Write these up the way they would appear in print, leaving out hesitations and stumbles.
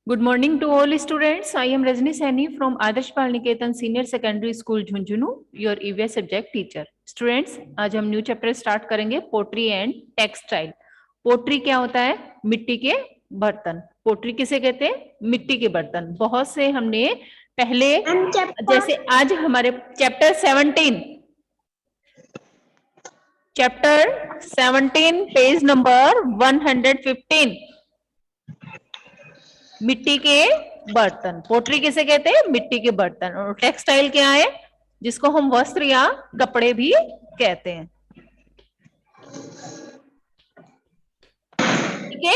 Good morning to all students. I am Rajni Saini from Adarsh Pal Niketan Senior Secondary School Jhunjhunu, your EVS subject teacher. Students, आज हम new chapter start करेंगे pottery and textile. Pottery क्या होता है? मिट्टी के बर्तन. Pottery किसे कहते हैं? मिट्टी के बर्तन. बहुत से हमने पहले, जैसे आज हमारे चैप्टर 17 पेज नंबर 115 मिट्टी के बर्तन. पोट्री किसे कहते हैं? मिट्टी के बर्तन. और टेक्सटाइल क्या है? जिसको हम वस्त्र या कपड़े भी कहते हैं. ठीक है,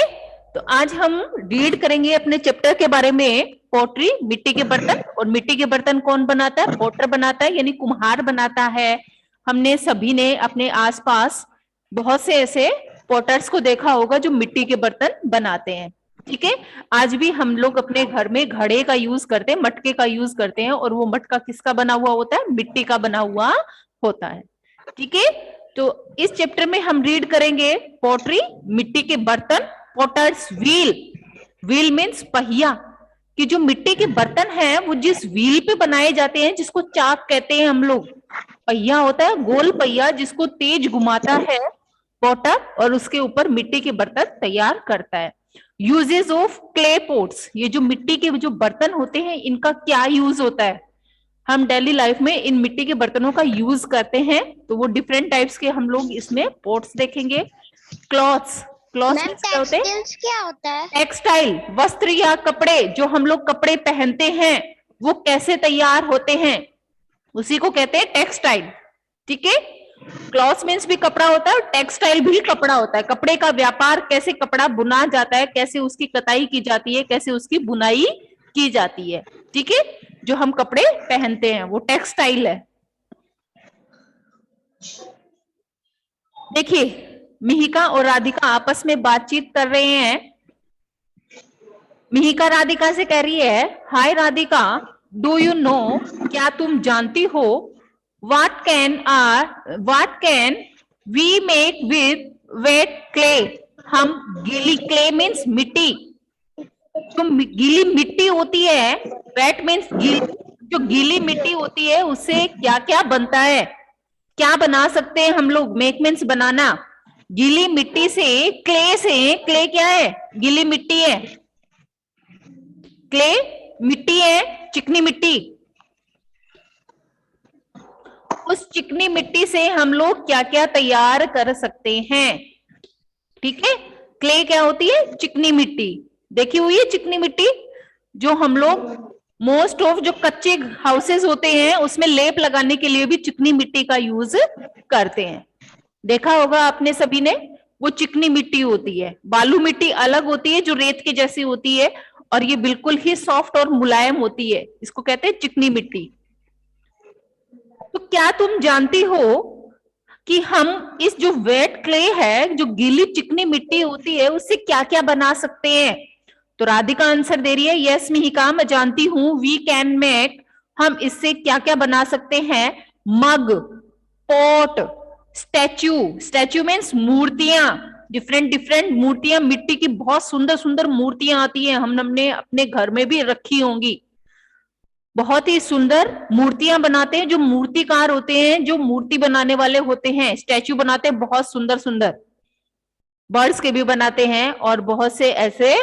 तो आज हम रीड करेंगे अपने चैप्टर के बारे में. पोट्री, मिट्टी के बर्तन. और मिट्टी के बर्तन कौन बनाता है? पोटर बनाता है, यानी कुम्हार बनाता है. हमने सभी ने अपने आसपास बहुत से ऐसे पोटर्स को देखा होगा जो मिट्टी के बर्तन बनाते हैं. ठीक है, आज भी हम लोग अपने घर में घड़े का यूज करते हैं, मटके का यूज करते हैं. और वो मटका किसका बना हुआ होता है? मिट्टी का बना हुआ होता है. ठीक है, तो इस चैप्टर में हम रीड करेंगे पोट्री, मिट्टी के बर्तन, पोटर्स व्हील. व्हील मीन्स पहिया. कि जो मिट्टी के बर्तन हैं वो जिस व्हील पे बनाए जाते हैं, जिसको चाक कहते हैं हम लोग. पहिया होता है गोल पहिया, जिसको तेज घुमाता है पोटर, और उसके ऊपर मिट्टी के बर्तन तैयार करता है. Uses of clay pots. ये जो मिट्टी के जो बर्तन होते हैं, इनका क्या यूज होता है? हम डेली लाइफ में इन मिट्टी के बर्तनों का यूज करते हैं. तो वो डिफरेंट टाइप्स के हम लोग इसमें पोट्स देखेंगे. क्लॉथ्स. क्लॉथ्स क्या होते हैं? क्या होता है? टेक्सटाइल, वस्त्र या कपड़े. जो हम लोग कपड़े पहनते हैं वो कैसे तैयार होते हैं, उसी को कहते हैं टेक्सटाइल. ठीक है, क्लॉथ मीन्स भी कपड़ा होता है और टेक्सटाइल भी कपड़ा होता है. कपड़े का व्यापार, कैसे कपड़ा बुना जाता है, कैसे उसकी कताई की जाती है, कैसे उसकी बुनाई की जाती है. ठीक है, जो हम कपड़े पहनते हैं वो टेक्सटाइल है. देखिए, मिहिका और राधिका आपस में बातचीत कर रहे हैं. मिहिका राधिका से कह रही है, हाय राधिका, डू यू नो, क्या तुम जानती हो, what can we make with wet clay. हम गीली, clay means मिट्टी. जो गीली मिट्टी होती है, wet means गीली, जो गीली मिट्टी होती है उससे क्या क्या बनता है, क्या बना सकते हैं हम लोग? make means बनाना. गीली मिट्टी से, क्ले क्या है? गीली मिट्टी है. क्ले मिट्टी है, चिकनी मिट्टी. उस चिकनी मिट्टी से हम लोग क्या क्या तैयार कर सकते हैं. ठीक है, क्ले क्या होती है? चिकनी मिट्टी. देखी हुई है चिकनी मिट्टी, जो हम लोग मोस्ट ऑफ जो कच्चे हाउसेस होते हैं उसमें लेप लगाने के लिए भी चिकनी मिट्टी का यूज करते हैं. देखा होगा आपने सभी ने. वो चिकनी मिट्टी होती है. बालू मिट्टी अलग होती है जो रेत के जैसी होती है, और ये बिल्कुल ही सॉफ्ट और मुलायम होती है. इसको कहते हैं चिकनी मिट्टी. तो क्या तुम जानती हो कि हम इस जो वेट क्ले है, जो गीली चिकनी मिट्टी होती है, उससे क्या क्या बना सकते हैं? तो राधिका आंसर दे रही है, यस मिहिका, मैं जानती हूँ. वी कैन मेक, हम इससे क्या क्या बना सकते हैं? मग, पॉट, स्टैचू. स्टैचू मीन्स मूर्तियां. डिफरेंट मूर्तियां, मिट्टी की बहुत सुंदर सुंदर मूर्तियां आती है. हमने अपने घर में भी रखी होंगी. बहुत ही सुंदर मूर्तियां बनाते हैं जो मूर्तिकार होते हैं, जो मूर्ति बनाने वाले होते हैं. स्टैचू बनाते हैं बहुत सुंदर सुंदर. बर्ड्स के भी बनाते हैं, और बहुत से ऐसे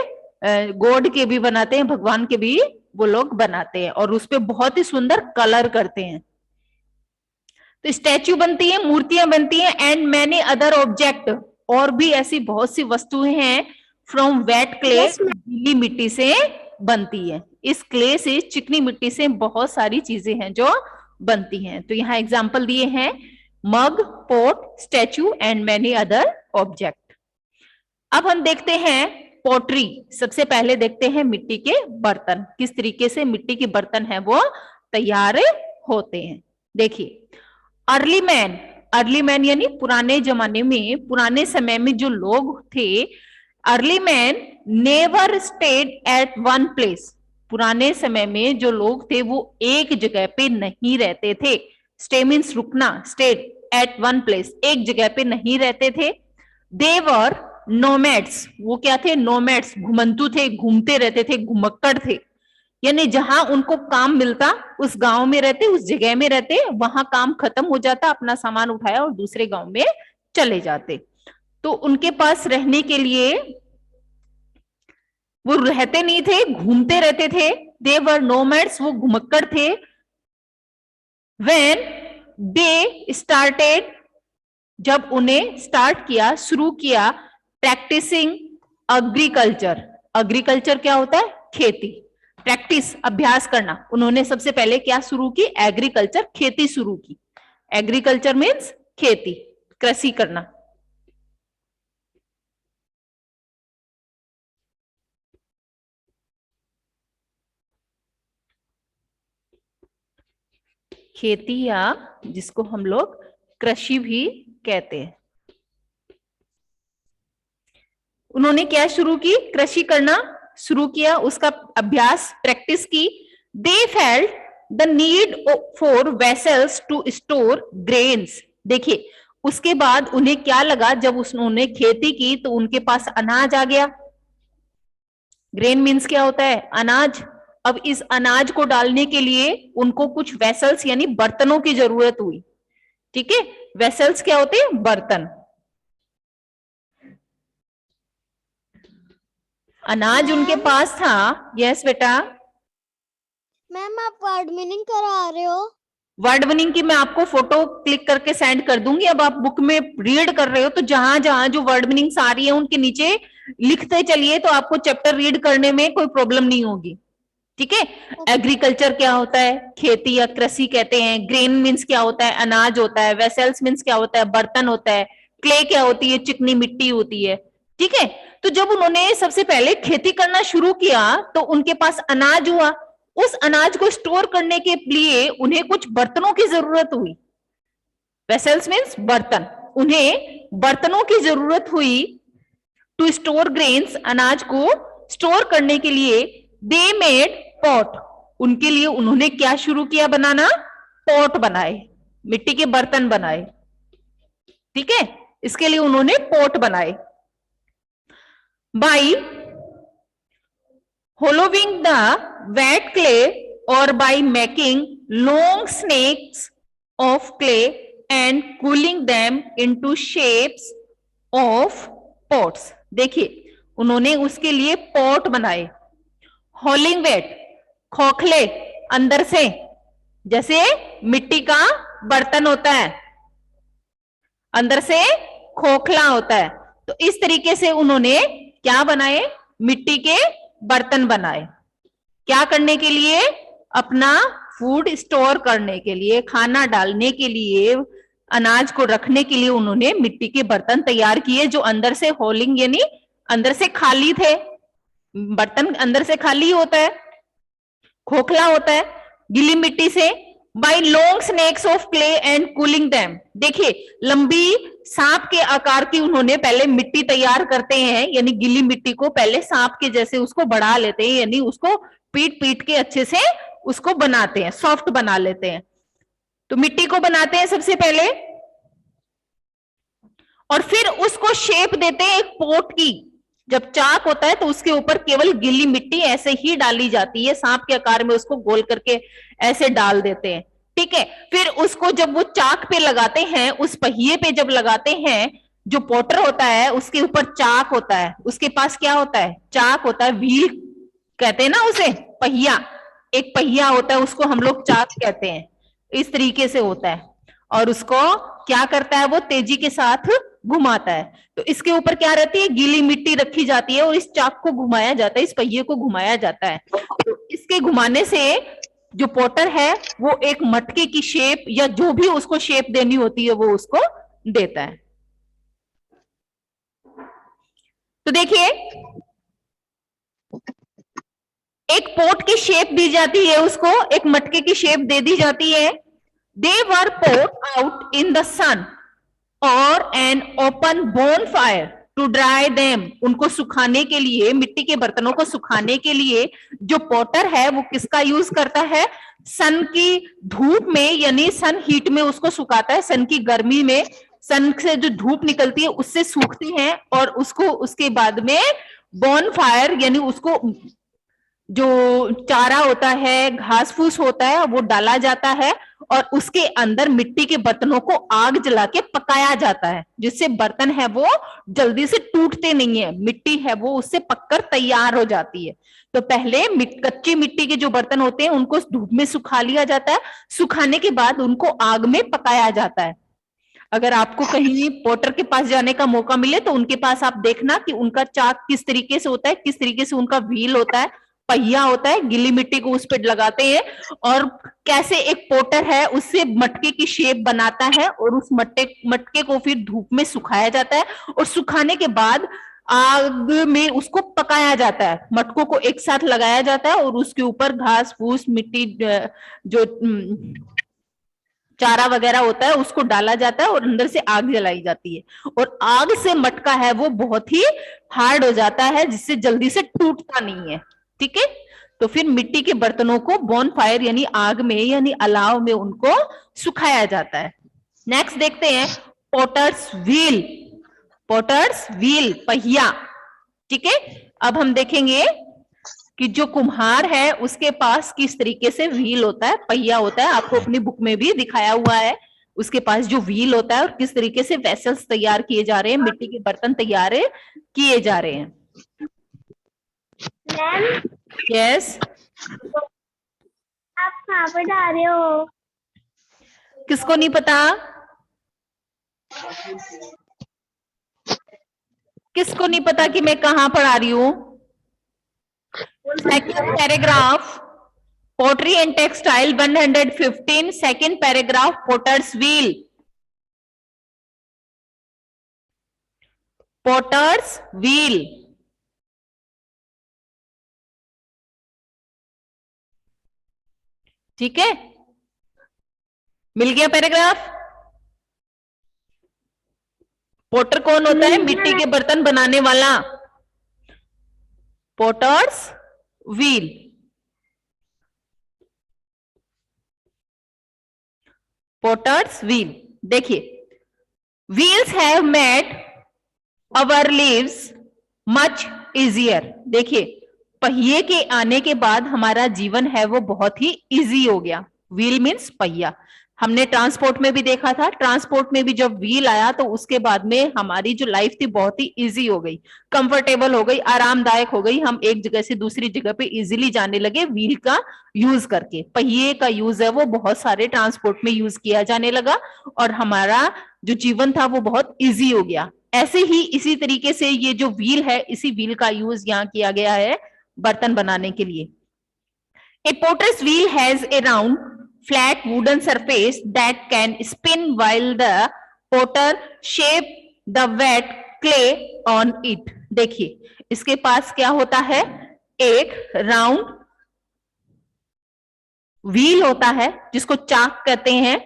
गॉड के भी बनाते हैं, भगवान के भी वो लोग बनाते हैं, और उस पे बहुत ही सुंदर कलर करते हैं. तो स्टैचू बनती है, मूर्तियां बनती हैं. एंड मैनी अदर ऑब्जेक्ट, और भी ऐसी बहुत सी वस्तुएं हैं फ्रॉम वेट क्ले, गीली मिट्टी से बनती है. इस क्ले से, चिकनी मिट्टी से बहुत सारी चीजें हैं जो बनती हैं. तो यहाँ एग्जाम्पल दिए हैं, mug, pot, statue and many other object. अब हम देखते हैं पोट्री. सबसे पहले देखते हैं मिट्टी के बर्तन, किस तरीके से मिट्टी के बर्तन है वो तैयार होते हैं. देखिए, अर्ली मैन यानी पुराने जमाने में, पुराने समय में जो लोग थे, early man never stayed at one place. पुराने समय में जो लोग थे वो एक जगह पे नहीं रहते थे. स्टे मीन्स रुकना, स्टेड एट वन प्लेस, एक जगह पे नहीं रहते थे. देवर नोमैड्स, वो क्या थे? नोमैड्स, घुमंतु थे, घूमते रहते थे, घुमक्कड़ थे, यानी जहां उनको काम मिलता उस गांव में रहते, उस जगह में रहते, वहां काम खत्म हो जाता, अपना सामान उठाया और दूसरे गांव में चले जाते। तो उनके पास रहने के लिए वो रहते नहीं थे, घूमते रहते थे। दे वर नोमैड्स, वो घुमक्कड़ थे। व्हेन दे स्टार्टेड, जब उन्हें स्टार्ट किया, शुरू किया, प्रैक्टिसिंग एग्रीकल्चर। एग्रीकल्चर क्या होता है? खेती। प्रैक्टिस, अभ्यास करना। उन्होंने सबसे पहले क्या शुरू की? एग्रीकल्चर, खेती शुरू की। एग्रीकल्चर मीन्स खेती, कृषि करना। खेती, या जिसको हम लोग कृषि भी कहते हैं। उन्होंने क्या शुरू की? कृषि करना शुरू किया, उसका अभ्यास, प्रैक्टिस की। They felt the need for vessels to store grains. देखिए, उसके बाद उन्हें क्या लगा? जब उन्होंने खेती की तो उनके पास अनाज आ गया। ग्रेन मीन्स क्या होता है? अनाज। अब इस अनाज को डालने के लिए उनको कुछ वेसल्स यानी बर्तनों की जरूरत हुई। ठीक है, वेसल्स क्या होते हैं? बर्तन। अनाज उनके पास था। यस बेटा। मैम आप वर्ड मीनिंग करा रहे हो? वर्ड मीनिंग की मैं आपको फोटो क्लिक करके सेंड कर दूंगी। अब आप बुक में रीड कर रहे हो तो जहां जहां जो वर्ड मीनिंग्स आ रही है उनके नीचे लिखते चलिए, तो आपको चैप्टर रीड करने में कोई प्रॉब्लम नहीं होगी। ठीक है। एग्रीकल्चर क्या होता है? खेती या कृषि कहते हैं। ग्रेन मीन्स क्या होता है? अनाज होता है। वेसल्स मीन्स क्या होता है? बर्तन होता है। क्ले क्या होती है? चिकनी मिट्टी होती है। ठीक है। तो जब उन्होंने सबसे पहले खेती करना शुरू किया तो उनके पास अनाज हुआ। उस अनाज को स्टोर करने के लिए उन्हें कुछ बर्तनों की जरूरत हुई। वेसल्स मीन्स बर्तन। उन्हें बर्तनों की जरूरत हुई टू स्टोर ग्रेन्स, अनाज को स्टोर करने के लिए। दे मेड पॉट, उनके लिए उन्होंने क्या शुरू किया बनाना? पॉट बनाए, मिट्टी के बर्तन बनाए। ठीक है, इसके लिए उन्होंने पॉट बनाए। By hollowing the wet clay or by making long snakes of clay and cooling them into shapes of pots। देखिए, उन्होंने उसके लिए पॉट बनाए। होलिंग वेट, खोखले अंदर से, जैसे मिट्टी का बर्तन होता है, अंदर से खोखला होता है। तो इस तरीके से उन्होंने क्या बनाए? मिट्टी के बर्तन बनाए। क्या करने के लिए? अपना फूड स्टोर करने के लिए, खाना डालने के लिए, अनाज को रखने के लिए उन्होंने मिट्टी के बर्तन तैयार किए, जो अंदर से होलिंग यानी अंदर से खाली थे। बर्तन अंदर से खाली होता है, खोखला होता है, गीली मिट्टी से। By long snacks of clay and cooling them. देखिए, लंबी सांप के आकार की उन्होंने पहले मिट्टी तैयार करते हैं, यानी गीली मिट्टी को पहले सांप के जैसे उसको बढ़ा लेते हैं, यानी उसको पीट पीट के अच्छे से उसको बनाते हैं, सॉफ्ट बना लेते हैं। तो मिट्टी को बनाते हैं सबसे पहले और फिर उसको शेप देते हैं एक पोट की। जब चाक होता है तो उसके ऊपर केवल गीली मिट्टी ऐसे ही डाली जाती है, सांप के आकार में उसको गोल करके ऐसे डाल देते हैं। ठीक है, फिर उसको जब वो चाक पे लगाते हैं, उस पहिए पे जब लगाते हैं, जो पोटर होता है उसके ऊपर चाक होता है, उसके पास क्या होता है? चाक होता है, व्हील कहते हैं ना उसे, पहिया। एक पहिया होता है, उसको हम लोग चाक कहते हैं। इस तरीके से होता है और उसको क्या करता है? वो तेजी के साथ घुमाता है। तो इसके ऊपर क्या रहती है? गीली मिट्टी रखी जाती है और इस चाक को घुमाया जाता है, इस पहिए को घुमाया जाता है। तो इसके घुमाने से जो पोटर है वो एक मटके की शेप या जो भी उसको शेप देनी होती है वो उसको देता है। तो देखिए, एक पोट की शेप दी जाती है, उसको एक मटके की शेप दे दी जाती है। They were put out in the sun और an open bonfire to dry them. उनको सुखाने के लिए, मिट्टी के बर्तनों को सुखाने के लिए जो पोटर है वो किसका यूज करता है? सन की धूप में, यानी सन हीट में उसको सुखाता है, सन की गर्मी में, सन से जो धूप निकलती है उससे सूखती हैं और उसको उसके बाद में बॉन फायर यानी उसको जो चारा होता है, घास फूस होता है, वो डाला जाता है और उसके अंदर मिट्टी के बर्तनों को आग जला के पकाया जाता है, जिससे बर्तन है वो जल्दी से टूटते नहीं है, मिट्टी है वो उससे पककर तैयार हो जाती है। तो पहले कच्ची मिट्टी के जो बर्तन होते हैं उनको धूप में सुखा लिया जाता है, सुखाने के बाद उनको आग में पकाया जाता है। अगर आपको कहीं पोटर के पास जाने का मौका मिले तो उनके पास आप देखना कि उनका चाक किस तरीके से होता है, किस तरीके से उनका व्हील होता है, पहिया होता है, गीली मिट्टी को उस पर लगाते हैं और कैसे एक पोटर है उससे मटके की शेप बनाता है और उस मटके को फिर धूप में सुखाया जाता है और सुखाने के बाद आग में उसको पकाया जाता है, मटकों को एक साथ लगाया जाता है और उसके ऊपर घास फूस मिट्टी जो चारा वगैरह होता है उसको डाला जाता है और अंदर से आग जलाई जाती है और आग से मटका है वो बहुत ही हार्ड हो जाता है जिससे जल्दी से टूटता नहीं है। ठीक है, तो फिर मिट्टी के बर्तनों को बॉन फायर यानी आग में यानी अलाव में उनको सुखाया जाता है। नेक्स्ट देखते हैं पोटर्स व्हील। पोटर्स व्हील पहिया। ठीक है, अब हम देखेंगे कि जो कुम्हार है उसके पास किस तरीके से व्हील होता है, पहिया होता है, आपको अपनी बुक में भी दिखाया हुआ है। उसके पास जो व्हील होता है और किस तरीके से वेसल्स तैयार किए जा रहे हैं, मिट्टी के बर्तन तैयार किए जा रहे हैं। मैम यस, आप कहाँ पर जा रहे हो? किसको नहीं पता? किसको नहीं पता कि मैं कहां पर आ रही हूं? Second paragraph pottery and textile 115 second paragraph potter's wheel. Potter's wheel. ठीक है, मिल गया पैराग्राफ। पोटर कौन होता है? मिट्टी के बर्तन बनाने वाला। Potter's wheel. Potter's wheel. देखिए, wheels have made our lives much easier. देखिए, पहिए के आने के बाद हमारा जीवन है वो बहुत ही इजी हो गया। व्हील मीन्स पहिया। हमने ट्रांसपोर्ट में भी देखा था, ट्रांसपोर्ट में भी जब व्हील आया तो उसके बाद में हमारी जो लाइफ थी बहुत ही इजी हो गई, कंफर्टेबल हो गई, आरामदायक हो गई। हम एक जगह से दूसरी जगह पे इजीली जाने लगे व्हील का यूज करके। पहिए का यूज है वो बहुत सारे ट्रांसपोर्ट में यूज किया जाने लगा और हमारा जो जीवन था वो बहुत इजी हो गया। ऐसे ही इसी तरीके से ये जो व्हील है, इसी व्हील का यूज यहाँ किया गया है बर्तन बनाने के लिए। A potter's wheel has a round, flat wooden surface that can spin while the potter shape the wet clay on it. देखिए, इसके पास क्या होता है? एक राउंड व्हील होता है जिसको चाक कहते हैं।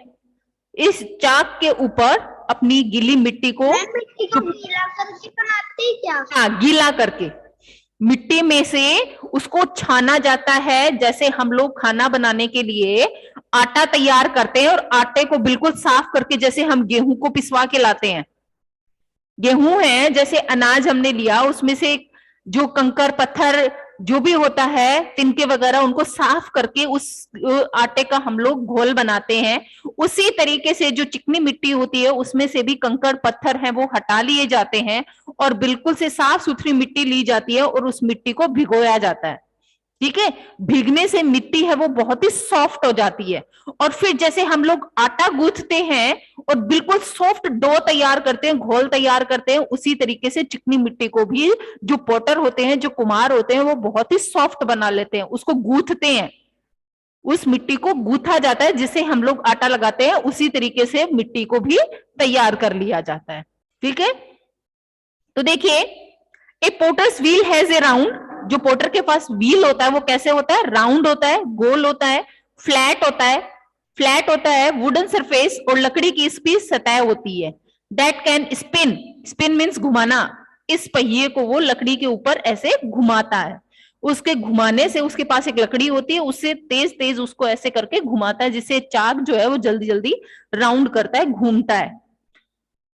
इस चाक के ऊपर अपनी गीली मिट्टी को मिट्टी को गीला करके बनाते हैं क्या? हाँ, गीला करके मिट्टी में से उसको छाना जाता है। जैसे हम लोग खाना बनाने के लिए आटा तैयार करते हैं और आटे को बिल्कुल साफ करके, जैसे हम गेहूं को पिसवा के लाते हैं, गेहूं है जैसे अनाज हमने लिया, उसमें से जो कंकर पत्थर जो भी होता है, तिनके वगैरह, उनको साफ करके उस आटे का हम लोग घोल बनाते हैं। उसी तरीके से जो चिकनी मिट्टी होती है उसमें से भी कंकड़ पत्थर हैं वो हटा लिए जाते हैं और बिल्कुल से साफ सुथरी मिट्टी ली जाती है और उस मिट्टी को भिगोया जाता है। ठीक है, भीगने से मिट्टी है वो बहुत ही सॉफ्ट हो जाती है और फिर जैसे हम लोग आटा गूंथते हैं और बिल्कुल सॉफ्ट डो तैयार करते हैं, घोल तैयार करते हैं, उसी तरीके से चिकनी मिट्टी को भी जो पोटर होते हैं, जो कुम्हार होते हैं, वो बहुत ही सॉफ्ट बना लेते हैं, उसको गूंथते हैं। उस मिट्टी को गूंथा जाता है जिससे हम लोग आटा लगाते हैं, उसी तरीके से मिट्टी को भी तैयार कर लिया जाता है। ठीक है, तो देखिए, a potter's wheel has a round. जो पोटर के पास व्हील होता है वो कैसे होता है? राउंड होता है, गोल होता है, फ्लैट होता है। फ्लैट होता है, वुडन सरफेस और लकड़ी की इसकी सतह होती है। That can spin. Spin means घुमाना। इस पहिए को वो लकड़ी के ऊपर ऐसे घुमाता है। उसके घुमाने से उसके पास एक लकड़ी होती है, उससे तेज तेज उसको ऐसे करके घुमाता है जिससे चाक जो है वो जल्दी जल्दी राउंड करता है, घूमता है।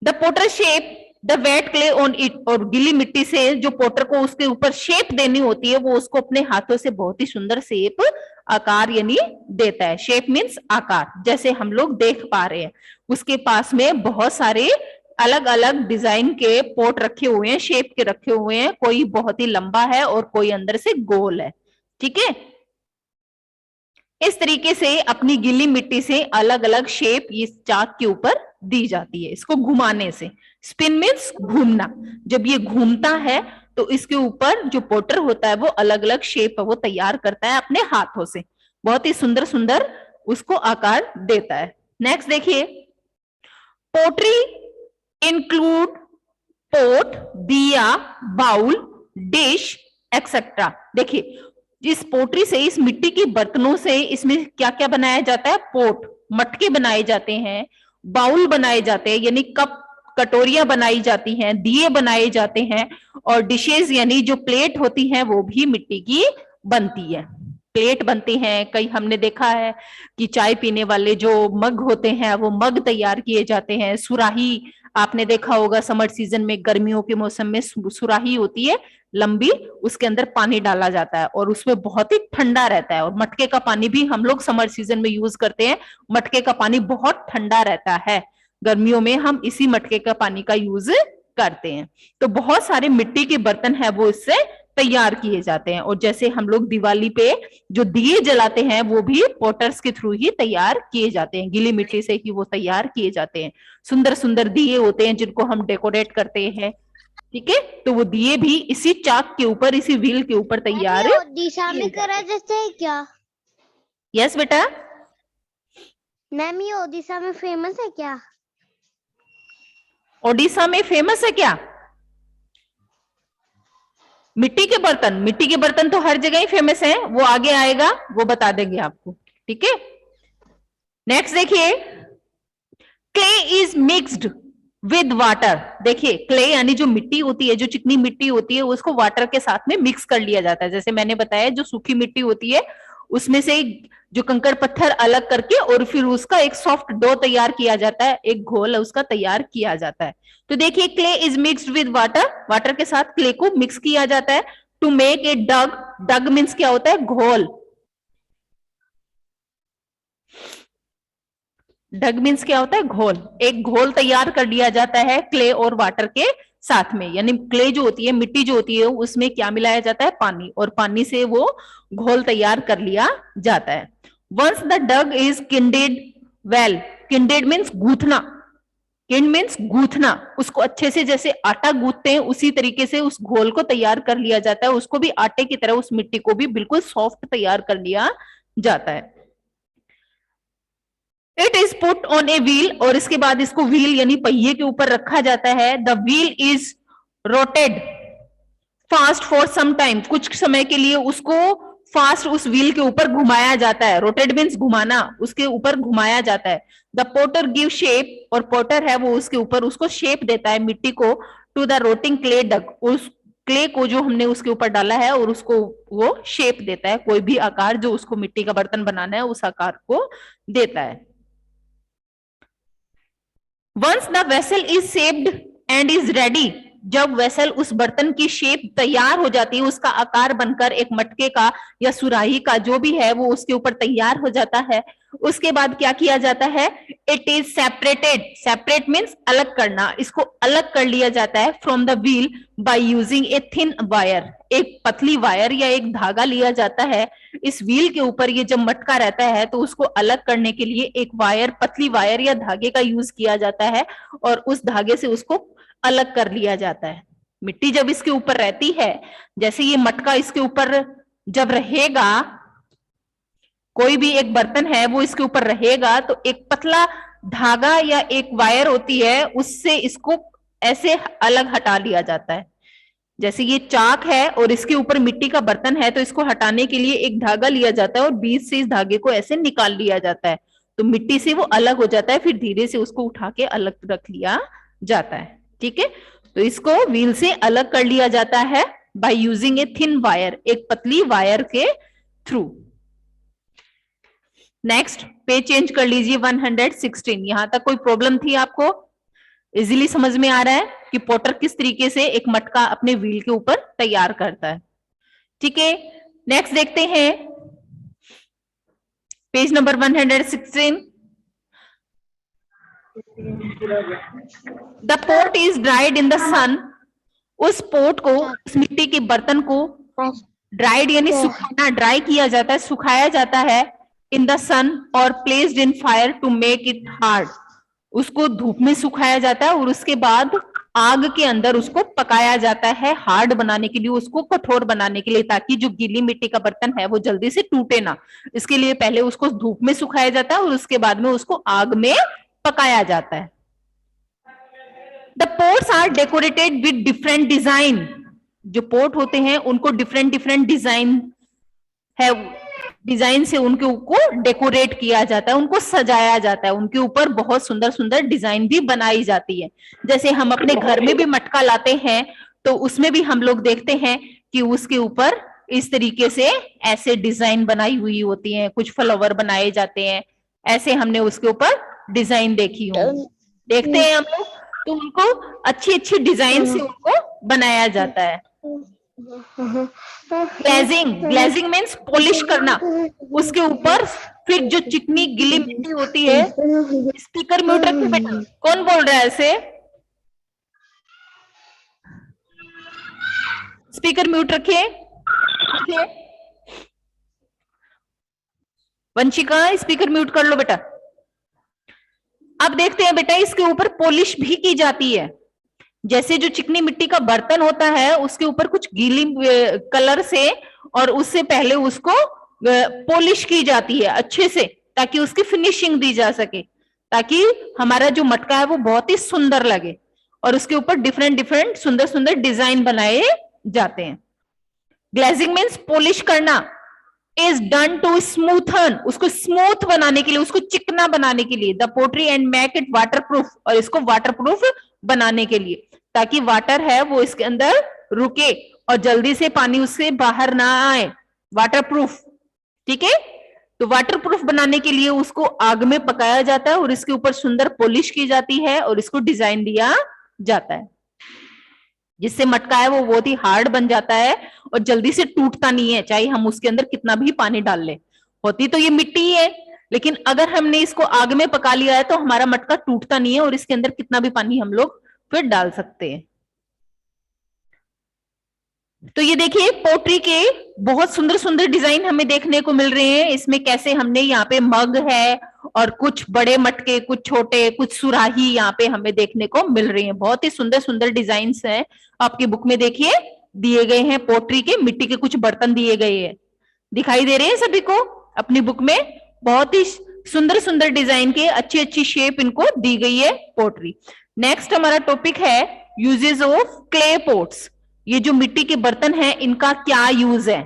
The potter shape the wet clay on it, और गीली मिट्टी से जो पोटर को उसके ऊपर शेप देनी होती है वो उसको अपने हाथों से बहुत ही सुंदर शेप, आकार यानी देता है। शेप मीन्स आकार, जैसे हम लोग देख पा रहे हैं उसके पास में बहुत सारे अलग अलग डिजाइन के पोट रखे हुए हैं, शेप के रखे हुए हैं, कोई बहुत ही लंबा है और कोई अंदर से गोल है। ठीक है, इस तरीके से अपनी गीली मिट्टी से अलग अलग शेप इस चाक के ऊपर दी जाती है, इसको घुमाने से। स्पिन मीन्स घूमना, जब ये घूमता है तो इसके ऊपर जो पोटर होता है वो अलग अलग शेप वो तैयार करता है अपने हाथों से, बहुत ही सुंदर सुंदर उसको आकार देता है। नेक्स्ट देखिए, पोट्री इंक्लूड पोट, दिया, बाउल, डिश एक्सेट्रा। देखिए, इस पोट्री से, इस मिट्टी के बर्तनों से इसमें क्या क्या बनाया जाता है? पोट, मटके बनाए जाते हैं, बाउल बनाए जाते हैं यानी कप कटोरियां बनाई जाती हैं, दिए बनाए जाते हैं, और डिशेज यानी जो प्लेट होती हैं वो भी मिट्टी की बनती है। प्लेट बनते हैं, कई हमने देखा है कि चाय पीने वाले जो मग होते हैं वो मग तैयार किए जाते हैं। सुराही आपने देखा होगा समर सीजन में, गर्मियों के मौसम में सुराही होती है लंबी, उसके अंदर पानी डाला जाता है और उसमें बहुत ही ठंडा रहता है। और मटके का पानी भी हम लोग समर सीजन में यूज करते हैं, मटके का पानी बहुत ठंडा रहता है, गर्मियों में हम इसी मटके का पानी का यूज करते हैं। तो बहुत सारे मिट्टी के बर्तन है वो इससे तैयार किए जाते हैं। और जैसे हम लोग दिवाली पे जो दिए जलाते हैं वो भी पोटर्स के थ्रू ही तैयार किए जाते हैं, गीली मिट्टी से ही वो तैयार किए जाते हैं। सुंदर सुंदर दिए होते हैं जिनको हम डेकोरेट करते हैं। ठीक है, तो वो दिए भी इसी चाक के ऊपर, इसी व्हील के ऊपर तैयार ओडिशा में करा जाता है क्या? यस बेटा। मैम ये ओडिशा में फेमस है क्या? ओडिशा में फेमस है क्या मिट्टी के बर्तन? मिट्टी के बर्तन तो हर जगह ही फेमस है, वो आगे आएगा, वो बता देंगे आपको। ठीक है, नेक्स्ट देखिए, clay is mixed with water. देखिए, क्ले यानी जो मिट्टी होती है, जो चिकनी मिट्टी होती है, उसको वाटर के साथ में मिक्स कर लिया जाता है। जैसे मैंने बताया, जो सूखी मिट्टी होती है उसमें से जो कंकड़ पत्थर अलग करके और फिर उसका एक सॉफ्ट डो तैयार किया जाता है, एक घोल उसका तैयार किया जाता है। तो देखिए, clay is mixed with water, water के साथ क्ले को मिक्स किया जाता है to make a dough. Dough means क्या होता है? घोल। डग मीन्स क्या होता है? घोल। एक घोल तैयार कर लिया जाता है क्ले और वाटर के साथ में, यानी क्ले जो होती है, मिट्टी जो होती है, उसमें क्या मिलाया जाता है? पानी, और पानी से वो घोल तैयार कर लिया जाता है। Once the dough is kneaded well, kneaded means गूथना, किंड मीन्स गूथना, उसको अच्छे से जैसे आटा गूथते हैं उसी तरीके से उस घोल को तैयार कर लिया जाता है, उसको भी आटे की तरह, उस मिट्टी को भी बिल्कुल सॉफ्ट तैयार कर लिया जाता है। It is put on a wheel, और इसके बाद इसको व्हील यानी पहिए के ऊपर रखा जाता है। The wheel is rotated fast for some time, कुछ समय के लिए उसको फास्ट उस व्हील के ऊपर घुमाया जाता है। रोटेड मीन्स घुमाना, उसके ऊपर घुमाया जाता है। द पोटर गिव शेप, और पोटर है वो उसके ऊपर उसको शेप देता है मिट्टी को, टू द रोटिंग क्ले डग, उस क्ले को जो हमने उसके ऊपर डाला है और उसको वो शेप देता है, कोई भी आकार जो उसको मिट्टी का बर्तन बनाना है उस आकार को देता है। Once the vessel is shaped and is ready, जब वेसल उस बर्तन की शेप तैयार हो जाती है, उसका आकार बनकर एक मटके का या सुराही का जो भी है वो उसके ऊपर तैयार हो जाता है, उसके बाद क्या किया जाता है? It is separated, separate means अलग करना, इसको अलग कर लिया जाता है from the wheel by using a thin wire, एक पतली वायर या एक धागा लिया जाता है इस व्हील के ऊपर। ये जब मटका रहता है तो उसको अलग करने के लिए एक वायर, पतली वायर या धागे का यूज किया जाता है, और उस धागे से उसको अलग कर लिया जाता है। मिट्टी जब इसके ऊपर रहती है, जैसे ये मटका इसके ऊपर जब रहेगा, कोई भी एक बर्तन है वो इसके ऊपर रहेगा, तो एक पतला धागा या एक वायर होती है, उससे इसको ऐसे अलग हटा लिया जाता है। जैसे ये चाक है और इसके ऊपर मिट्टी का बर्तन है, तो इसको हटाने के लिए एक धागा लिया जाता है और बीच से इस धागे को ऐसे निकाल लिया जाता है, तो मिट्टी से वो अलग हो जाता है, फिर धीरे से उसको उठा के अलग रख लिया जाता है। ठीक है, तो इसको व्हील से अलग कर लिया जाता है by using a thin wire, एक पतली वायर के थ्रू। नेक्स्ट पेज चेंज कर लीजिए 116। यहां तक कोई प्रॉब्लम थी आपको? इजीली समझ में आ रहा है कि पोटर किस तरीके से एक मटका अपने व्हील के ऊपर तैयार करता है। ठीक है, नेक्स्ट देखते हैं page number 116। The pot is dried in the sun. उस पोट को, उस मिट्टी के बर्तन को ड्राइड यानी सुखाना, ड्राई किया जाता है, सुखाया जाता है इन द सन और placed in fire to make it hard. उसको धूप में सुखाया जाता है और उसके बाद आग के अंदर उसको पकाया जाता है हार्ड बनाने के लिए, उसको कठोर बनाने के लिए, ताकि जो गीली मिट्टी का बर्तन है वो जल्दी से टूटे ना। इसके लिए पहले उसको धूप में सुखाया जाता है और उसके बाद में उसको आग में पकाया जाता है। The pots are decorated with different design. जो पोट होते हैं उनको डिफरेंट डिफरेंट डिजाइन है, डिजाइन से उनको डेकोरेट किया जाता है, उनको सजाया जाता है, उनके ऊपर बहुत सुंदर सुंदर डिजाइन भी बनाई जाती है। जैसे हम अपने घर में भी मटका लाते हैं तो उसमें भी हम लोग देखते हैं कि उसके ऊपर इस तरीके से ऐसे डिजाइन बनाई हुई होती है, कुछ फ्लावर बनाए जाते हैं, ऐसे हमने उसके ऊपर डिजाइन देखी होंगी, देखते हैं हम लोग। तो उनको अच्छी अच्छी डिजाइन से उनको बनाया जाता है। ग्लेजिंग, ग्लेजिंग मीन्स पॉलिश करना, उसके ऊपर फिर जो चिकनी गीली मिट्टी होती है। स्पीकर म्यूट रखिए बेटा, कौन बोल रहा है ऐसे? स्पीकर म्यूट रखिए। वंशिका स्पीकर म्यूट कर लो बेटा। अब देखते हैं बेटा, इसके ऊपर पॉलिश भी की जाती है। जैसे जो चिकनी मिट्टी का बर्तन होता है उसके ऊपर कुछ गीली कलर से और उससे पहले उसको पॉलिश की जाती है अच्छे से, ताकि उसकी फिनिशिंग दी जा सके, ताकि हमारा जो मटका है वो बहुत ही सुंदर लगे और उसके ऊपर डिफरेंट डिफरेंट सुंदर सुंदर डिजाइन बनाए जाते हैं। ग्लेजिंग मीन्स पॉलिश करना, इज डन टू स्मूथन, उसको स्मूथ बनाने के लिए, उसको चिकना बनाने के लिए। The pottery and make it waterproof, और इसको वाटरप्रूफ बनाने के लिए, ताकि वाटर है वो इसके अंदर रुके और जल्दी से पानी उससे बाहर ना आए, वाटरप्रूफ। ठीक है, तो वाटरप्रूफ बनाने के लिए उसको आग में पकाया जाता है और इसके ऊपर सुंदर पॉलिश की जाती है और इसको डिजाइन दिया जाता है, जिससे मटका है वो बहुत ही हार्ड बन जाता है और जल्दी से टूटता नहीं है, चाहे हम उसके अंदर कितना भी पानी डाल ले। होती तो ये मिट्टी ही है, लेकिन अगर हमने इसको आग में पका लिया है तो हमारा मटका टूटता नहीं है और इसके अंदर कितना भी पानी हम लोग फिर डाल सकते हैं। तो ये देखिए, पोट्री के बहुत सुंदर सुंदर डिजाइन हमें देखने को मिल रहे हैं। इसमें कैसे हमने यहाँ पे मग है और कुछ बड़े मटके, कुछ छोटे, कुछ सुराही यहाँ पे हमें देखने को मिल रही हैं। बहुत ही सुंदर सुंदर डिजाइन्स हैं, आपकी बुक में देखिए दिए गए हैं। पोट्री के मिट्टी के कुछ बर्तन दिए गए हैं, दिखाई दे रहे हैं सभी को अपनी बुक में। बहुत ही सुंदर सुंदर डिजाइन के अच्छी अच्छी शेप इनको दी गई है पोट्री। नेक्स्ट हमारा टॉपिक है यूजेस ऑफ क्ले पोट्स। ये जो मिट्टी के बर्तन हैं इनका क्या यूज है?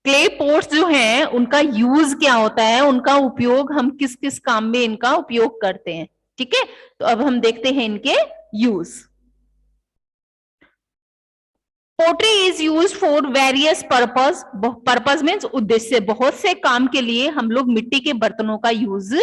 क्ले पोट्स जो हैं उनका यूज क्या होता है, उनका उपयोग हम किस किस काम में इनका उपयोग करते हैं। ठीक है, तो अब हम देखते हैं इनके use. Pottery is use for various purpose. Purpose means उद्देश्य, बहुत से काम के लिए हम लोग मिट्टी के बर्तनों का यूज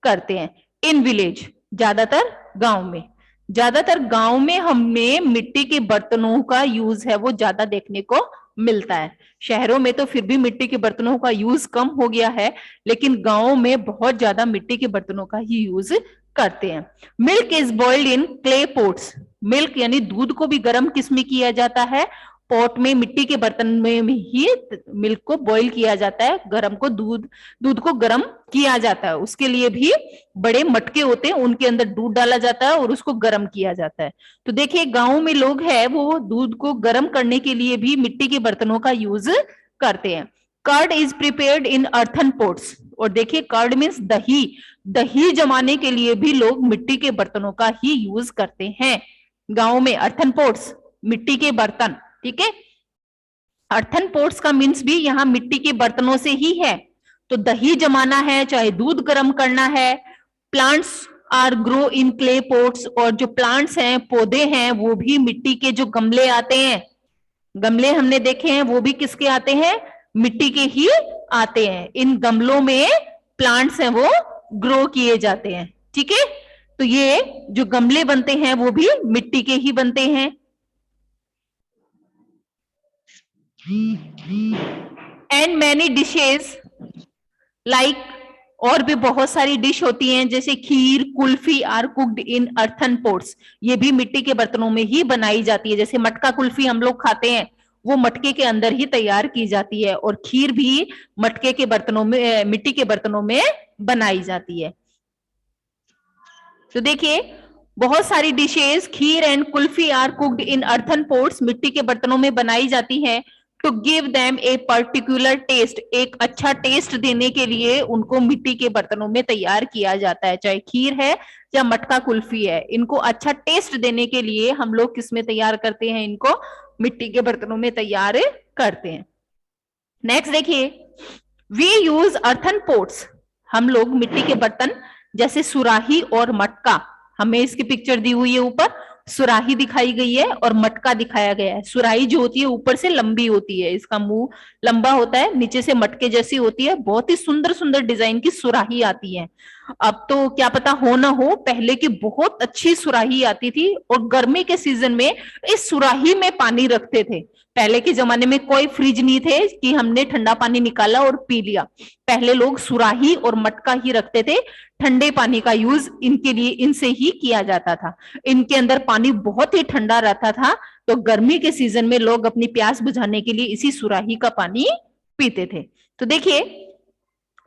करते हैं। इन विलेज, ज्यादातर गांव में, ज्यादातर गांव में हमें मिट्टी के बर्तनों का यूज है वो ज्यादा देखने को मिलता है। शहरों में तो फिर भी मिट्टी के बर्तनों का यूज कम हो गया है, लेकिन गांव में बहुत ज्यादा मिट्टी के बर्तनों का ही यूज करते हैं। Milk is boiled in clay pots. Milk यानी दूध को भी गर्म किस में किया जाता है? पॉट में, मिट्टी के बर्तन में ही मिल्क को बॉईल किया जाता है, गरम को दूध को गरम किया जाता है। उसके लिए भी बड़े मटके होते हैं, उनके अंदर दूध डाला जाता है और उसको गर्म किया जाता है। तो देखिए, गांव में लोग हैं वो दूध को गर्म करने के लिए भी मिट्टी के बर्तनों का यूज करते हैं। Curd is prepared in earthen pots. और देखिए, कर्ड मीन्स दही, दही जमाने के लिए भी लोग मिट्टी के बर्तनों का ही यूज करते हैं। गांव में अर्थन पोट्स, मिट्टी के बर्तन। ठीक है, अर्थन पोट्स का मीन्स भी यहाँ मिट्टी के बर्तनों से ही है। तो दही जमाना है, चाहे दूध गर्म करना है। Plants are grow in clay pots. और जो प्लांट्स हैं, पौधे हैं, वो भी मिट्टी के जो गमले आते हैं, गमले हमने देखे हैं, वो भी किसके आते हैं? मिट्टी के ही आते हैं। इन गमलों में प्लांट्स हैं वो ग्रो किए जाते हैं। ठीक है, तो ये जो गमले बनते हैं वो भी मिट्टी के ही बनते हैं। एंड मैनी डिशेज लाइक, और भी बहुत सारी डिश होती हैं जैसे kheer, kulfi are cooked in earthen pots, ये भी मिट्टी के बर्तनों में ही बनाई जाती है। जैसे मटका कुल्फी हम लोग खाते हैं वो मटके के अंदर ही तैयार की जाती है, और खीर भी मटके के बर्तनों में, मिट्टी के बर्तनों में बनाई जाती है। तो देखिए बहुत सारी dishes kheer and kulfi are cooked in earthen pots, मिट्टी के बर्तनों में बनाई जाती है to give them a particular taste, एक अच्छा टेस्ट देने के लिए उनको मिट्टी के बर्तनों में तैयार किया जाता है। चाहे खीर है या मटका कुल्फी है, इनको अच्छा टेस्ट देने के लिए हम लोग किसमें तैयार करते हैं, इनको मिट्टी के बर्तनों में तैयार करते हैं। नेक्स्ट देखिए, वी यूज अर्थन पोट्स, हम लोग मिट्टी के बर्तन जैसे सुराही और मटका, हमें इसकी पिक्चर दी हुई है, ऊपर सुराही दिखाई गई है और मटका दिखाया गया है। सुराही जो होती है ऊपर से लंबी होती है, इसका मुंह लंबा होता है, नीचे से मटके जैसी होती है, बहुत ही सुंदर सुंदर डिजाइन की सुराही आती है। अब तो क्या पता हो ना हो, पहले की बहुत अच्छी सुराही आती थी, और गर्मी के सीजन में इस सुराही में पानी रखते थे। पहले के जमाने में कोई फ्रिज नहीं थे कि हमने ठंडा पानी निकाला और पी लिया, पहले लोग सुराही और मटका ही रखते थे। ठंडे पानी का यूज इनके लिए, इनसे ही किया जाता था। इनके अंदर पानी बहुत ही ठंडा रहता था, तो गर्मी के सीजन में लोग अपनी प्यास बुझाने के लिए इसी सुराही का पानी पीते थे। तो देखिए,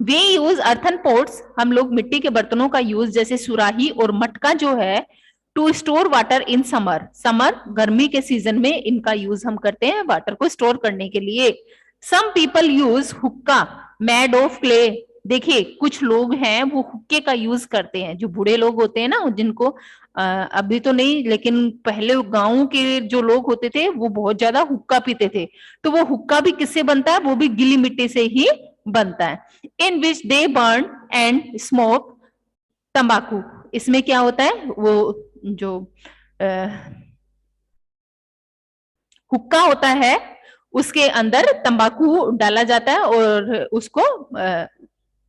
वे यूज अर्थन पोट्स, हम लोग मिट्टी के बर्तनों का यूज जैसे सुराही और मटका जो है to store water in summer, summer गर्मी के सीजन में इनका यूज हम करते हैं वाटर को स्टोर करने के लिए। सम पीपल यूज हुक्का मेड ऑफ क्ले, देखिए कुछ लोग हैं वो हुक्के का यूज करते हैं, जो बूढ़े लोग होते हैं ना, जिनको अभी तो नहीं लेकिन पहले गांव के जो लोग होते थे वो बहुत ज्यादा हुक्का पीते थे। तो वो हुक्का भी किससे बनता है, वो भी गीली मिट्टी से ही बनता है। इन विच दे बर्न एंड स्मोक तंबाकू, इसमें क्या होता है, वो जो हुक्का होता है उसके अंदर तंबाकू डाला जाता है और उसको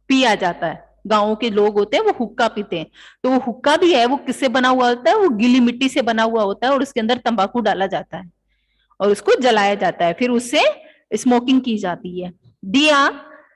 पिया जाता है। गांव के लोग होते हैं वो हुक्का पीते हैं, तो वो हुक्का भी है वो किससे बना हुआ होता है, वो गीली मिट्टी से बना हुआ होता है, और उसके अंदर तंबाकू डाला जाता है और उसको जलाया जाता है, फिर उससे स्मोकिंग की जाती है। Diya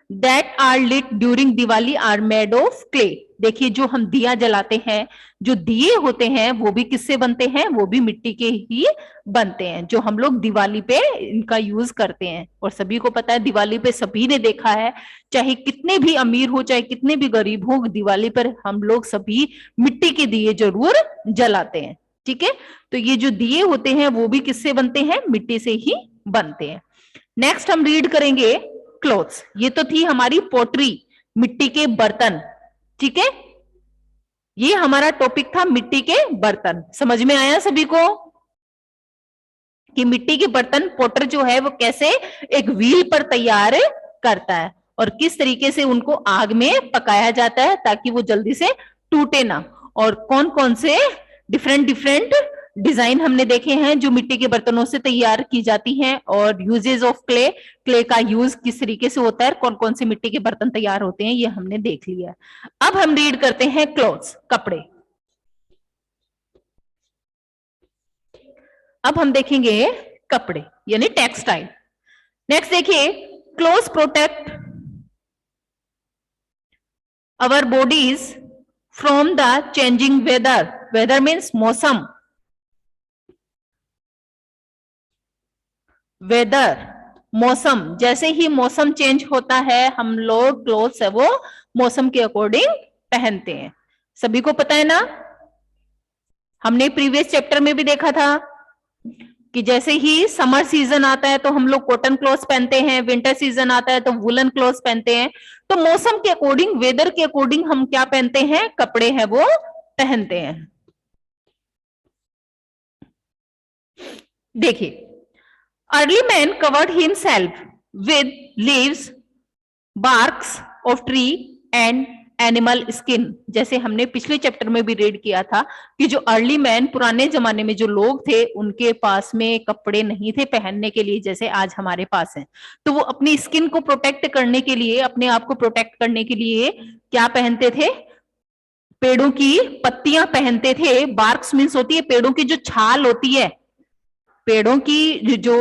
that are lit during Diwali are made of clay, देखिए जो हम दिया जलाते हैं, जो दिए होते हैं वो भी किससे बनते हैं, वो भी मिट्टी के ही बनते हैं, जो हम लोग दिवाली पे इनका यूज करते हैं। और सभी को पता है दिवाली पे सभी ने देखा है, चाहे कितने भी अमीर हो चाहे कितने भी गरीब हो, दिवाली पर हम लोग सभी मिट्टी के दिए जरूर जलाते हैं। ठीक है, तो ये जो दिए होते हैं वो भी किससे बनते हैं, मिट्टी से ही बनते हैं। नेक्स्ट हम रीड करेंगे क्लोथ्स, ये तो थी हमारी पोटरी, मिट्टी के बर्तन। ठीक है, ये हमारा टॉपिक था मिट्टी के बर्तन। समझ में आया सभी को कि मिट्टी के बर्तन पोटर जो है वो कैसे एक व्हील पर तैयार करता है और किस तरीके से उनको आग में पकाया जाता है ताकि वो जल्दी से टूटे ना, और कौन कौन से डिफरेंट डिफरेंट डिजाइन हमने देखे हैं जो मिट्टी के बर्तनों से तैयार की जाती हैं, और यूजेस ऑफ क्ले, क्ले का यूज किस तरीके से होता है, कौन कौन से मिट्टी के बर्तन तैयार होते हैं, ये हमने देख लिया। अब हम रीड करते हैं क्लोथ्स, कपड़े। अब हम देखेंगे कपड़े यानी टेक्सटाइल। नेक्स्ट देखिए, clothes protect our bodies from the changing weather, weather means मौसम, वेदर मौसम, जैसे ही मौसम चेंज होता है हम लोग क्लोथ्स है वो मौसम के अकॉर्डिंग पहनते हैं। सभी को पता है ना, हमने प्रीवियस चैप्टर में भी देखा था कि जैसे ही समर सीजन आता है तो हम लोग कॉटन क्लॉथ्स पहनते हैं, विंटर सीजन आता है तो वुलन क्लॉथ्स पहनते हैं। तो मौसम के अकॉर्डिंग, वेदर के अकॉर्डिंग हम क्या पहनते हैं, कपड़े हैं वो पहनते हैं। देखिए, early man covered himself with leaves, barks of tree and animal skin, जैसे हमने पिछले चैप्टर में भी रीड किया था कि जो अर्ली मैन, पुराने जमाने में जो लोग थे उनके पास में कपड़े नहीं थे पहनने के लिए जैसे आज हमारे पास हैं, तो वो अपनी स्किन को प्रोटेक्ट करने के लिए, अपने आप को प्रोटेक्ट करने के लिए क्या पहनते थे, पेड़ों की पत्तियां पहनते थे। बार्क्स मीन्स होती है पेड़ों की जो छाल होती है, पेड़ों की जो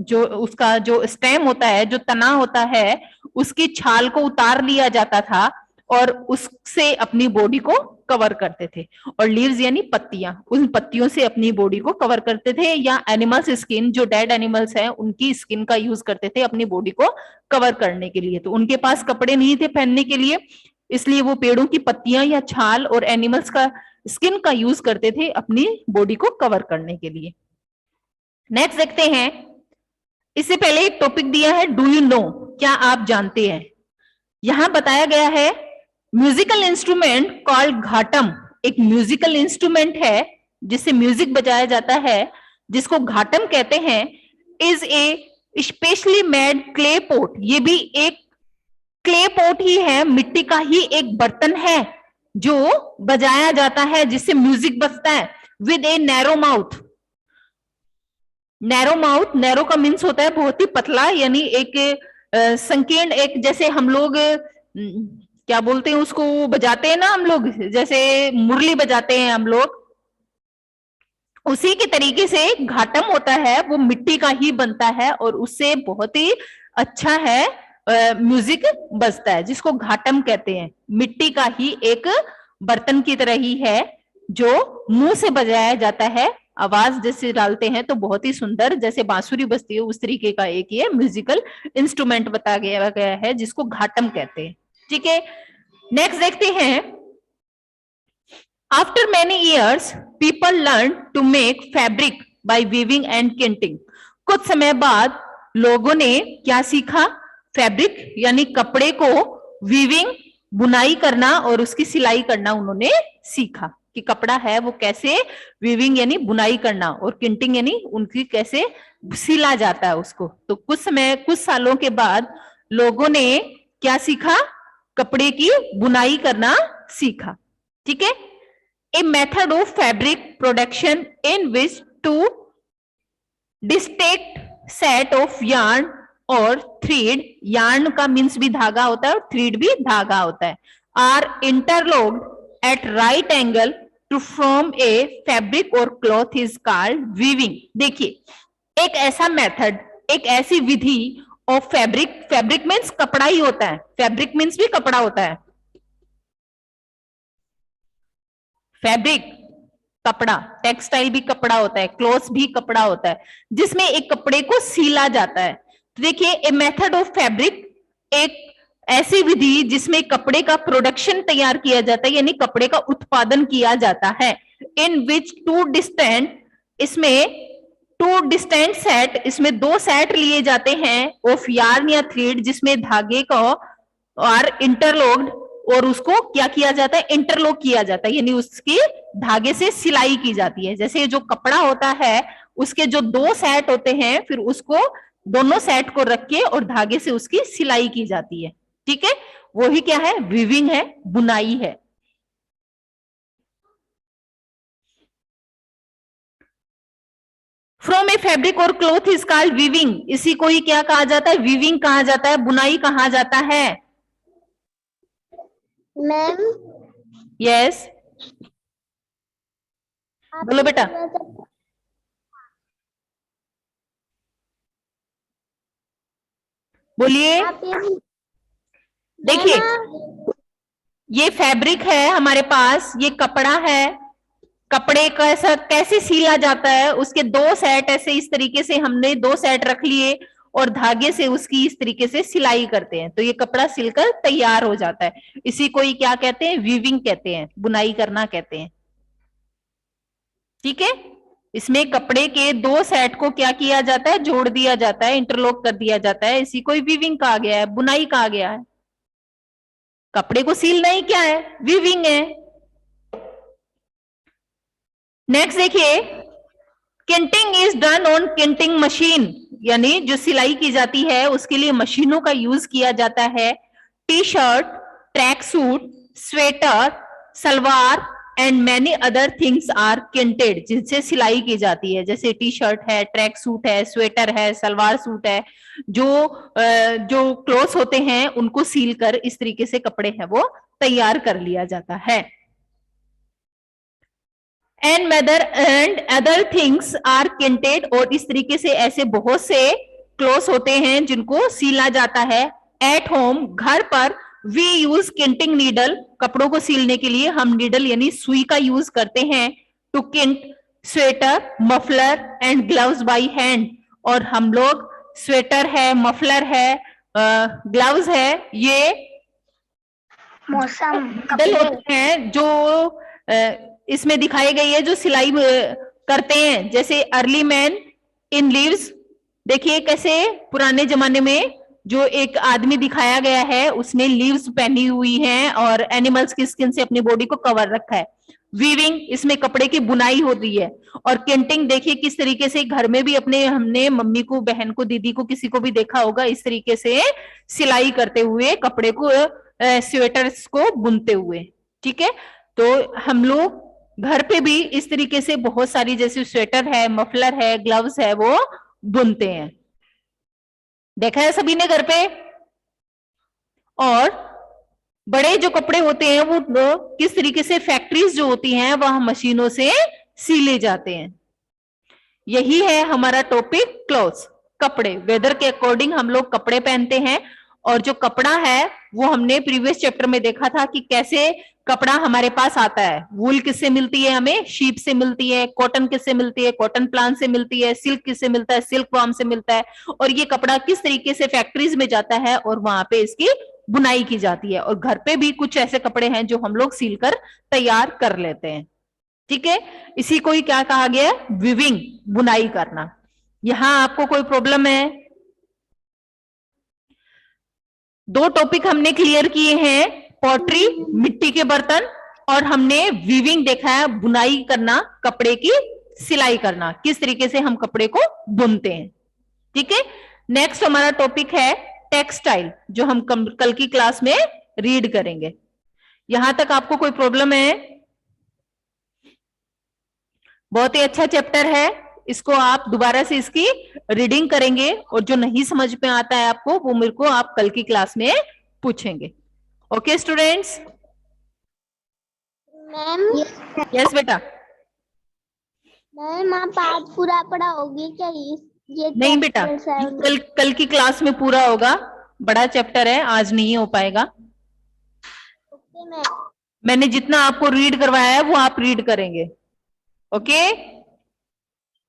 जो उसका जो स्टेम होता है, जो तना होता है, उसकी छाल को उतार लिया जाता था और उससे अपनी बॉडी को कवर करते थे। और लीव्स यानी पत्तियां, उन पत्तियों से अपनी बॉडी को कवर करते थे। या एनिमल्स स्किन, जो डेड एनिमल्स हैं उनकी स्किन का यूज करते थे अपनी बॉडी को कवर करने के लिए। तो उनके पास कपड़े नहीं थे पहनने के लिए, इसलिए वो पेड़ों की पत्तियां या छाल और एनिमल्स का स्किन का यूज करते थे अपनी बॉडी को कवर करने के लिए। नेक्स्ट देखते हैं। इससे पहले एक टॉपिक दिया है, डू यू नो, क्या आप जानते हैं। यहां बताया गया है म्यूजिकल इंस्ट्रूमेंट कॉल्ड घाटम, एक म्यूजिकल इंस्ट्रूमेंट है जिससे म्यूजिक बजाया जाता है, जिसको घाटम कहते हैं, is a specially made clay pot. ये भी एक क्ले पोट ही है, मिट्टी का ही एक बर्तन है जो बजाया जाता है, जिससे म्यूजिक बजता है। With a narrow mouth, narrow mouth, narrow का मीन्स होता है बहुत ही पतला, यानी एक संकीर्ण, एक जैसे हम लोग क्या बोलते हैं उसको, बजाते हैं ना हम लोग, जैसे मुरली बजाते हैं हम लोग, उसी के तरीके से घाटम होता है, वो मिट्टी का ही बनता है और उससे बहुत ही अच्छा है म्यूजिक बजता है, जिसको घाटम कहते हैं। मिट्टी का ही एक बर्तन की तरह ही है जो मुंह से बजाया जाता है, आवाज जैसे डालते हैं तो बहुत ही सुंदर, जैसे बांसुरी बजती है उस तरीके का एक ये म्यूजिकल इंस्ट्रूमेंट बताया गया है जिसको घाटम कहते हैं। ठीक है, नेक्स्ट देखते हैं। After many years people learn to make fabric by weaving and knitting. कुछ समय बाद लोगों ने क्या सीखा, फैब्रिक यानी कपड़े को वीविंग, बुनाई करना और उसकी सिलाई करना उन्होंने सीखा कि कपड़ा है वो कैसे वीविंग यानी बुनाई करना और किंटिंग यानी उनकी कैसे सिला जाता है उसको। तो कुछ सालों के बाद लोगों ने क्या सीखा, कपड़े की बुनाई करना सीखा। ठीक है, a method of fabric production in which two distinct set of yarn और थ्रेड, यार्न का मीन्स भी धागा होता है और थ्रेड भी धागा होता है, are interlocked at right angle to form a fabric और क्लॉथ इज कॉल्ड वीविंग। देखिए, एक ऐसा मेथड, एक ऐसी विधि ऑफ फैब्रिक, फैब्रिक मीन्स कपड़ा ही होता है, फैब्रिक मीन्स भी कपड़ा होता है, फैब्रिक कपड़ा, टेक्सटाइल भी कपड़ा होता है, क्लॉथ भी कपड़ा होता है, जिसमें एक कपड़े को सीला जाता है। तो देखिए, ए मेथड ऑफ फैब्रिक, एक ऐसी विधि जिसमें कपड़े का प्रोडक्शन तैयार किया जाता है, यानी कपड़े का उत्पादन किया जाता है। इन विच टू डिस्टेंट, इसमें टू डिस्टेंट सेट, इसमें दो सेट लिए जाते हैं ऑफ यार्न या थ्रेड, जिसमें धागे को और इंटरलॉक्ड, और उसको क्या किया जाता है, इंटरलॉक किया जाता है, यानी उसकी धागे से सिलाई की जाती है। जैसे जो कपड़ा होता है उसके जो दो सेट होते हैं, फिर उसको दोनों सेट को रख के और धागे से उसकी सिलाई की जाती है। ठीक है, वो ही क्या है, वीविंग है, बुनाई है। फ्रॉम ए फैब्रिक और क्लॉथ इज कॉल्ड वीविंग, इसी को ही क्या कहा जाता है, वीविंग कहा जाता है, बुनाई कहा जाता है। मैम यस, बोलो बेटा। बोलिए। देखिए, ये फैब्रिक है हमारे पास, ये कपड़ा है, कपड़े का ऐसा कैसे सीला जाता है, उसके दो सेट ऐसे इस तरीके से हमने दो सेट रख लिए और धागे से उसकी इस तरीके से सिलाई करते हैं, तो ये कपड़ा सिलकर तैयार हो जाता है। इसी को ही क्या कहते हैं, वीविंग कहते हैं, बुनाई करना कहते हैं। ठीक है, इसमें कपड़े के दो सेट को क्या किया जाता है, जोड़ दिया जाता है, इंटरलॉक कर दिया जाता है, इसी को ही वीविंग कहा गया है, बुनाई कहा गया है। कपड़े को सीलना ही क्या है, वीविंग है। नेक्स्ट देखिए, किंटिंग इज डन ऑन किंटिंग मशीन, यानी जो सिलाई की जाती है उसके लिए मशीनों का यूज किया जाता है। T shirt, track suit, sweater, salwar and many other things are knitted, जिनसे सिलाई की जाती है। जैसे टी शर्ट है, ट्रैक सूट है, स्वेटर है, सलवार सूट है, जो क्लोथ्स होते हैं उनको सील कर इस तरीके से कपड़े हैं वो तैयार कर लिया जाता है। एंड अदर थिंग्स आर किंटेड, और इस तरीके से ऐसे बहुत से क्लोथ होते हैं जिनको सीला जाता है। एट होम, घर पर, वी यूज किंटिंग नीडल, कपड़ों को सीलने के लिए हम नीडल यानी सुई का यूज करते हैं। To knit sweater, muffler and gloves by hand, और हम लोग स्वेटर है, मफलर है, ग्लव्स है, ये मौसम नीडल होते हैं जो इसमें दिखाई गई है, जो सिलाई करते हैं, जैसे अर्ली मैन इन लीव्स। देखिए कैसे पुराने जमाने में जो एक आदमी दिखाया गया है उसने लीव्स पहनी हुई हैं और एनिमल्स की स्किन से अपनी बॉडी को कवर रखा है। वीविंग, इसमें कपड़े की बुनाई होती है। और किंटिंग, देखिए किस तरीके से घर में भी अपने हमने मम्मी को, बहन को, दीदी को, किसी को भी देखा होगा इस तरीके से सिलाई करते हुए कपड़े को, स्वेटर्स को बुनते हुए। ठीक है, तो हम लोग घर पे भी इस तरीके से बहुत सारी, जैसे स्वेटर है, मफलर है, ग्लव्स है, वो बुनते हैं। देखा है सभी ने घर पे। और बड़े जो कपड़े होते हैं वो किस तरीके से फैक्ट्रीज जो होती हैं वह मशीनों से सीले जाते हैं। यही है हमारा टॉपिक, क्लोथ्स, कपड़े। वेदर के अकॉर्डिंग हम लोग कपड़े पहनते हैं। और जो कपड़ा है वो हमने प्रीवियस चैप्टर में देखा था कि कैसे कपड़ा हमारे पास आता है। वूल किससे मिलती है हमें? शीप से मिलती है। कॉटन किससे मिलती है? कॉटन प्लांट से मिलती है। सिल्क किससे मिलता है? सिल्क वर्म से मिलता है। और ये कपड़ा किस तरीके से फैक्ट्रीज में जाता है और वहां पे इसकी बुनाई की जाती है। और घर पे भी कुछ ऐसे कपड़े हैं जो हम लोग सीलकर तैयार कर लेते हैं। ठीक है, इसी को ही क्या कहा गया? विविंग, बुनाई करना। यहां आपको कोई प्रॉब्लम है? दो टॉपिक हमने क्लियर किए हैं, पॉटरी, मिट्टी के बर्तन, और हमने वीविंग देखा है, बुनाई करना, कपड़े की सिलाई करना, किस तरीके से हम कपड़े को बुनते हैं। ठीक है, नेक्स्ट हमारा टॉपिक है टेक्सटाइल, जो हम कल की क्लास में रीड करेंगे। यहां तक आपको कोई प्रॉब्लम है? बहुत ही अच्छा चैप्टर है, इसको आप दोबारा से इसकी रीडिंग करेंगे, और जो नहीं समझ में आता है आपको वो मेरे को आप कल की क्लास में पूछेंगे। Okay students? मैम, यस बेटा। मैम आप आज पूरा पढ़ाओगी क्या? ये नहीं बेटा, कल की क्लास में पूरा होगा, बड़ा चैप्टर है, आज नहीं हो पाएगा। Okay ma'am. मैंने जितना आपको रीड करवाया है वो आप रीड करेंगे। Okay,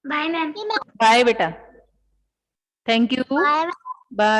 bye ma'am. बाय बेटा, थैंक यू, बाय। बाय।